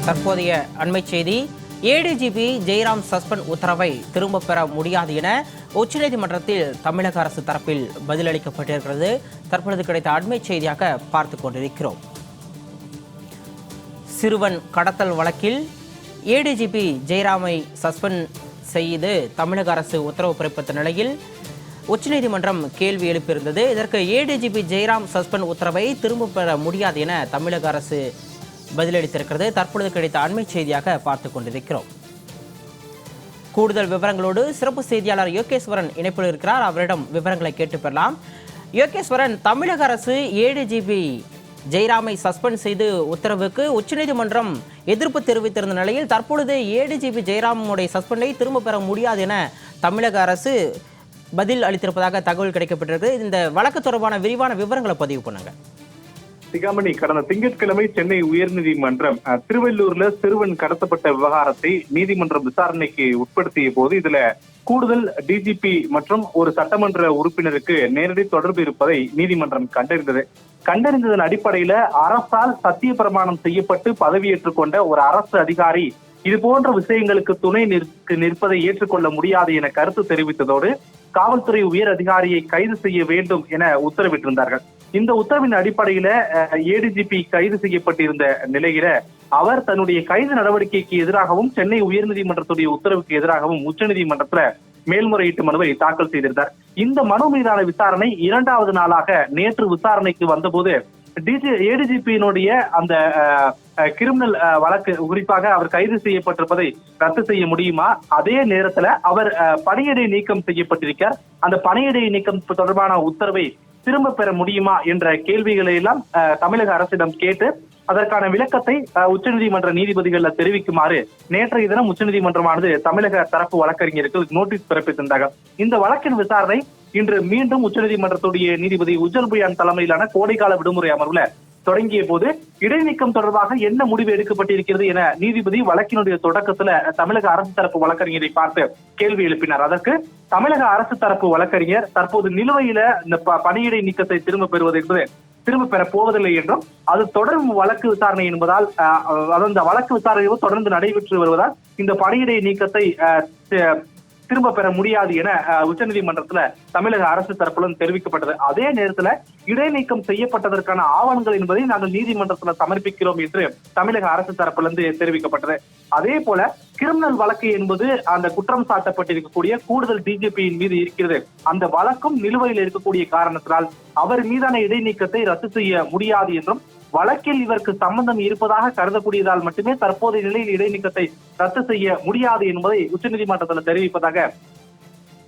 தற்போதைய அண்மை செய்தி. ஏடிஜிபி ஜெயராம் சஸ்பெண்ட் உத்தரவை திரும்பப் பெற முடியாது என உச்சநீதிமன்றத்தில் தமிழக அரசு தரப்பில் பதிலளிக்கப்பட்டிருக்கிறது. தற்பொழுது கிடைத்த அண்மை செய்தியாக பார்த்துக் கொண்டிருக்கிறோம். சிறுவன் கடத்தல் வழக்கில் ஏடிஜிபி ஜெயராமை சஸ்பெண்ட் செய்து தமிழக அரசு உத்தரவு பிறப்பித்த நிலையில் உச்சநீதிமன்றம் கேள்வி எழுப்பியிருந்தது. இதற்கு ஏடிஜிபி ஜெயராம் சஸ்பெண்ட் உத்தரவை திரும்பப் பெற முடியாது என தமிழக அரசு பதிலளித்திருக்கிறது. தற்பொழுது கிடைத்த அண்மை செய்தியாக பார்த்துக் கொண்டிருக்கிறோம். கூடுதல் விவரங்களோடு சிறப்பு செய்தியாளர் யோகேஸ்வரன் இணைப்பில் இருக்கிறார். அவரிடம் விவரங்களை கேட்டு பெறலாம். யோகேஸ்வரன், தமிழக அரசு ஏடிஜிபி ஜெயராமை சஸ்பெண்ட் செய்து உத்தரவுக்கு உச்சநீதிமன்றம் எதிர்ப்பு தெரிவித்திருந்த நிலையில் தற்பொழுது ஏடிஜிபி ஜெயராமுடைய சஸ்பெண்டை திரும்ப பெற முடியாது என தமிழக அரசு பதில் அளித்திருப்பதாக தகவல் கிடைக்கப்பட்டிருக்கு. இந்த வழக்கு தொடர்பான விரிவான விவரங்களை பதிவு பண்ணுங்க. சிகாமணி, கடந்த திங்கட்கிழமை சென்னை உயர்நீதிமன்றம் திருவள்ளூர்ல சிறுவன் கடத்தப்பட்ட விவகாரத்தை நீதிமன்றம் விசாரணைக்கு உட்படுத்திய போது இதுல கூடுதல் டிஜிபி மற்றும் ஒரு சட்டமன்ற உறுப்பினருக்கு நேரடி தொடர்பு இருப்பதை நீதிமன்றம் கண்டறிந்ததன் அடிப்படையில அரசால் சத்திய பிரமாணம் செய்யப்பட்டு பதவியேற்றுக் கொண்ட ஒரு அரசு அதிகாரி இது போன்ற விஷயங்களுக்கு துணை நிற்பதை ஏற்றுக்கொள்ள முடியாது என கருத்து தெரிவித்ததோடு காவல்துறை உயர் அதிகாரியை கைது செய்ய வேண்டும் என உத்தரவிட்டிருந்தார்கள். இந்த உத்தரவின் அடிப்படையில ஏடிஜிபி கைது செய்யப்பட்டிருந்த நிலையில அவர் தன்னுடைய கைது நடவடிக்கைக்கு எதிராகவும் சென்னை உயர்நீதிமன்றத்துடைய உத்தரவுக்கு எதிராகவும் உச்சநீதிமன்றத்துல மேல்முறையீட்டு மனுவை தாக்கல் செய்திருந்தார். இந்த மனு மீதான விசாரணை இரண்டாவது நாளாக நேற்று விசாரணைக்கு வந்தபோது ஏடிஜிபியினுடைய அந்த கிரிமினல் வழக்கு, குறிப்பாக அவர் கைது செய்யப்பட்டிருப்பதை ரத்து செய்ய முடியுமா, அதே நேரத்துல அவர் பணியிடை நீக்கம் செய்யப்பட்டிருக்கார், அந்த பணியிடை நீக்கம் தொடர்பான உத்தரவை திரும்ப பெற முடியுமா என்ற கேள்விகளை எல்லாம் தமிழக அரசிடம் கேட்டு அதற்கான விளக்கத்தை உச்சநீதிமன்ற நீதிபதிகள் தெரிவிக்குமாறு நேற்றைய தினம் உச்சநீதிமன்றமானது தமிழக தரப்பு வழக்கறிஞருக்கு நோட்டீஸ் பிறப்பித்திருந்தார்கள். இந்த வழக்கின் விசாரணை இன்று மீண்டும் உச்சநீதிமன்றத்துடைய நீதிபதி உஜ்ஜல் புயான் தலைமையிலான கோடைக்கால விடுமுறை அமர்வுல தொடங்கிய போது இடைநீக்கம் தொடர்பாக என்ன முடிவு எடுக்கப்பட்டிருக்கிறது என நீதிபதி வழக்கினுடைய தொடக்கத்துல தமிழக அரசு தரப்பு வழக்கறிஞரை பார்த்து கேள்வி எழுப்பினார். அதற்கு தமிழக அரசு தரப்பு வழக்கறிஞர் தற்போது நிலுவையில இந்த பணியிடை நீக்கத்தை திரும்ப பெறுவது என்பது திரும்ப பெற போவதில்லை என்றும் அது தொடரும் வழக்கு விசாரணை என்பதால் அந்த வழக்கு விசாரணை தொடர்ந்து நடைபெற்று வருவதால் இந்த பணியிடை நீக்கத்தை திரும்ப பெற முடியாது என உச்சநீதிமன்றத்துல தமிழக அரசு தரப்புடன் தெரிவிக்கப்பட்டது. அதே நேரத்துல இடைநீக்கம் செய்யப்பட்டதற்கான ஆவணங்கள் என்பதை நாங்கள் நீதிமன்றத்துல சமர்ப்பிக்கிறோம் என்று தமிழக அரசு தரப்பிலிருந்து தெரிவிக்கப்பட்டது. அதே போல கிரிமினல் வழக்கு என்பது அந்த குற்றம் சாட்டப்பட்டிருக்கக்கூடிய கூடுதல் டிஜிபியின் மீது இருக்கிறது. அந்த வழக்கும் நிலுவையில் இருக்கக்கூடிய காரணத்தினால் அவர் மீதான இடைநீக்கத்தை ரத்து செய்ய முடியாது என்றும் வழக்கில் இவருக்கு சம்பந்தம் இருப்பதாக கருதக்கூடியதால் மட்டுமே தற்போதைய நிலையில் இடைநீக்கத்தை ரத்து செய்ய முடியாது என்பதை உச்சநீதிமன்றத்தில் தெரிவிப்பதாக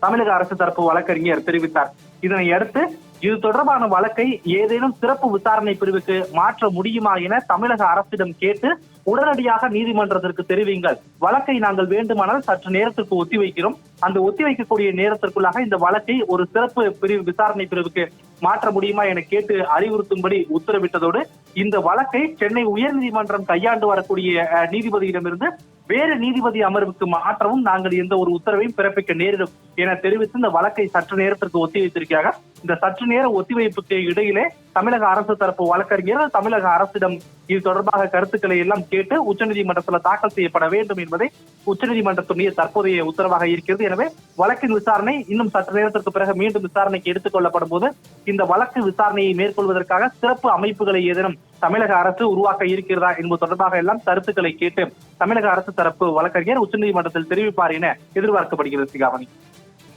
தமிழக அரசு தரப்பு வழக்கறிஞர் தெரிவித்தார். இதனை அடுத்து இது தொடர்பான வழக்கை ஏதேனும் சிறப்பு விசாரணை பிரிவுக்கு மாற்ற முடியுமா என தமிழக அரசிடம் கேட்டு உடனடியாக நீதிமன்றத்திற்கு தெரிவிங்கள், வழக்கை நாங்கள் வேண்டுமானால் சற்று நேரத்திற்கு ஒத்திவைக்கிறோம், அந்த ஒத்திவைக்கக்கூடிய நேரத்திற்குள்ளாக இந்த வழக்கை ஒரு சிறப்பு பிரிவு விசாரணை பிரிவுக்கு மாற்ற முடியுமா என கேட்டு அறிவுறுத்தும்படி உத்தரவிட்டதோடு இந்த வழக்கை சென்னை உயர்நீதிமன்றம் கையாண்டு வரக்கூடிய நீதிபதியிடமிருந்து வேறு நீதிபதி அமர்வுக்கு மாற்றவும் நாங்கள் எந்த ஒரு உத்தரவையும் பிறப்பிக்க நேரிடும் என தெரிவித்து இந்த வழக்கை சற்று நேரத்திற்கு ஒத்திவைத்திருக்கிறார்கள். இந்த சற்று நேர ஒத்திவைப்புக்கு இடையிலே தமிழக அரசு தரப்பு வழக்கறிஞர் தமிழக அரசிடம் இது தொடர்பாக கருத்துக்களை எல்லாம் கேட்டு உச்சநீதிமன்றத்தில் தாக்கல் செய்யப்பட வேண்டும் என்பதை உச்சநீதிமன்றத்துடைய தற்போதைய உத்தரவாக இருக்கிறது. எனவே வழக்கின் விசாரணை இன்னும் சற்று நேரத்திற்கு பிறகு மீண்டும் விசாரணைக்கு எடுத்துக் கொள்ளப்படும் போது இந்த வழக்கு விசாரணையை மேற்கொள்வதற்காக சிறப்பு அமைப்புகளை ஏதேனும் தமிழக அரசு உருவாக்க இருக்கிறதா என்பது தொடர்பாக எல்லாம் கருத்துக்களை கேட்டு தமிழக அரசு தரப்பு வழக்கறிஞர் உச்சநீதிமன்றத்தில் தெரிவிப்பார் என எதிர்பார்க்கப்படுகிறது. சிகாமணி,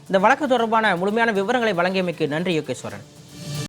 இந்த வழக்கு தொடர்பான முழுமையான விவரங்களை வழங்கியமைக்கு நன்றி யோகேஸ்வரன்.